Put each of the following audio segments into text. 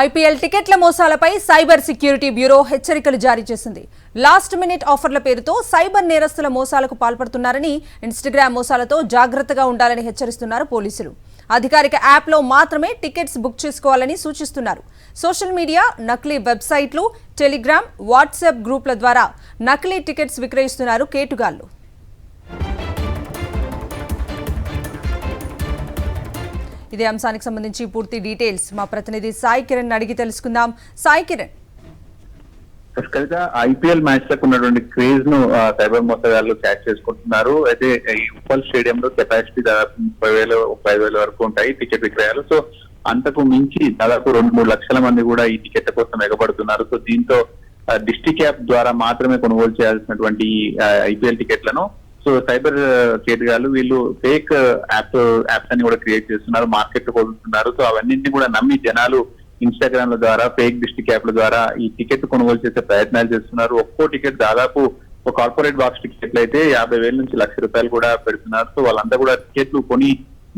IPL టికెట్ల మోసాలపై cyber security bureau హెచ్చరికలు జారీ చేసింది. లాస్ట్ మినిట్ ఆఫర్ల పేరుతో సైబర్ నేరస్తుల మోసాలకు పాల్పడుతున్నారని, ఇన్‌స్టాగ్రామ్ మోసాలతో జాగ్రత్తగా ఉండాలని హెచ్చరిస్తున్నారు పోలీసులు. అధికారిక యాప్లో మాత్రమే టికెట్స్ బుక్ చేసుకోవాలని సూచిస్తున్నారు. సోషల్ మీడియా, నకిలీ వెబ్సైట్లు, టెలిగ్రామ్, వాట్సాప్ గ్రూపుల ద్వారా నకిలీ టికెట్స్ విక్రయిస్తున్నారు కేటుగాళ్లు. ఇదే అంశానికి సంబంధించి పూర్తి డీటెయిల్స్ మా ప్రతినిధి సాయి కిరణ్ అడిగి తెలుసుకుందాం. సాయి కిరణ్, ఐపీఎల్ మ్యాచ్ లకు ఉన్నటువంటి క్రేజ్ ను సైబర్ మోసగాళ్లు క్యాచ్ చేసుకుంటున్నారు. అయితే ఈ ఉప్పల్ స్టేడియం లో కెపాసిటీ దాదాపు 30,000-35,000 వరకు ఉంటాయి టికెట్ విక్రయాలు. సో అంతకు మించి దాదాపు 2-3 లక్షల మంది కూడా ఈ టికెట్ల కోసం ఎగబడుతున్నారు. సో దీంతో డిస్ట్రిక్ట్ యాప్ ద్వారా మాత్రమే కొనుగోలు చేయాల్సినటువంటి ఐపీఎల్ టికెట్లను సో సైబర్ కేటుగాళ్ళు వీళ్ళు ఫేక్ యాప్స్ అని కూడా క్రియేట్ చేస్తున్నారు, మార్కెట్ లో కొడుతున్నారు. సో అవన్నింటినీ కూడా నమ్మి జనాలు ఇన్‌స్టాగ్రామ్ ద్వారా, ఫేక్ డిస్ట్రిక్ట్ యాప్ల ద్వారా ఈ టికెట్ కొనుగోలు చేసే ప్రయత్నాలు చేస్తున్నారు. ఒక్కో టికెట్ దాదాపు ఒక కార్పొరేట్ బాక్స్ టికెట్లు అయితే 50,000 నుంచి ₹1,00,000 కూడా పెడుతున్నారు. సో వాళ్ళంతా కూడా టికెట్లు కొని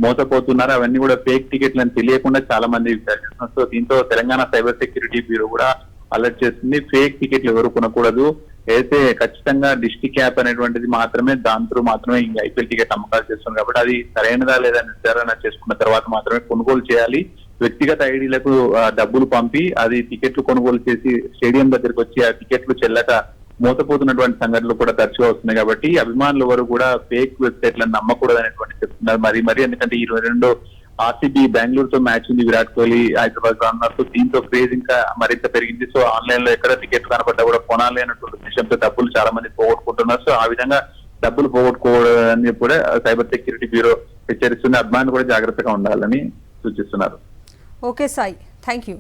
మోసపోతున్నారు. అవన్నీ కూడా ఫేక్ టికెట్లు అని తెలియకుండా చాలా మంది విచారిస్తున్నారు. సో దీంతో తెలంగాణ సైబర్ సెక్యూరిటీ బ్యూరో కూడా అలర్ట్ చేస్తుంది. ఫేక్ టికెట్లు ఎవరు కొనకూడదు, అయితే ఖచ్చితంగా డిస్ట్రిక్ట్ యాప్ అనేటువంటిది మాత్రమే, దాంతో మాత్రమే ఈ ఐపీఎల్ టికెట్ అమ్మకాలు చేస్తుంది కాబట్టి అది సరైనదా లేదా నిర్ధారణ చేసుకున్న తర్వాత మాత్రమే కొనుగోలు చేయాలి. వ్యక్తిగత ఐడీలకు డబ్బులు పంపి అది టికెట్లు కొనుగోలు చేసి స్టేడియం దగ్గరికి వచ్చి ఆ టికెట్లు చెల్లక మోసపోతున్నటువంటి సంఘటనలు కూడా తరచుగా వస్తున్నాయి. కాబట్టి అభిమానులు ఎవరు కూడా ఫేక్ వెబ్సైట్లను నమ్మకూడదు అనేటువంటి చెప్తున్నారు. మరి ఎందుకంటే ఈ 22 ఆర్సీబీ బెంగళూరుతో మ్యాచ్ ఉంది, విరాట్ కోహ్లీ హైదరాబాద్ లో ఉన్నారు. సో దీంతో క్రేజ్ ఇంకా మరింత పెరిగింది. సో ఆన్లైన్ లో ఎక్కడ టికెట్ కనపడ్డా కూడా కొనాలి అన్నటువంటి విషయంతో డబ్బులు చాలా మంది పోగొట్టుకుంటున్నారు. సో ఆ విధంగా డబ్బులు పోగొట్టుకోవడాన్ని కూడా సైబర్ సెక్యూరిటీ బ్యూరో హెచ్చరిస్తుంది. అభిమానులు కూడా జాగ్రత్తగా ఉండాలని సూచిస్తున్నారు. Okay Sai, thank you.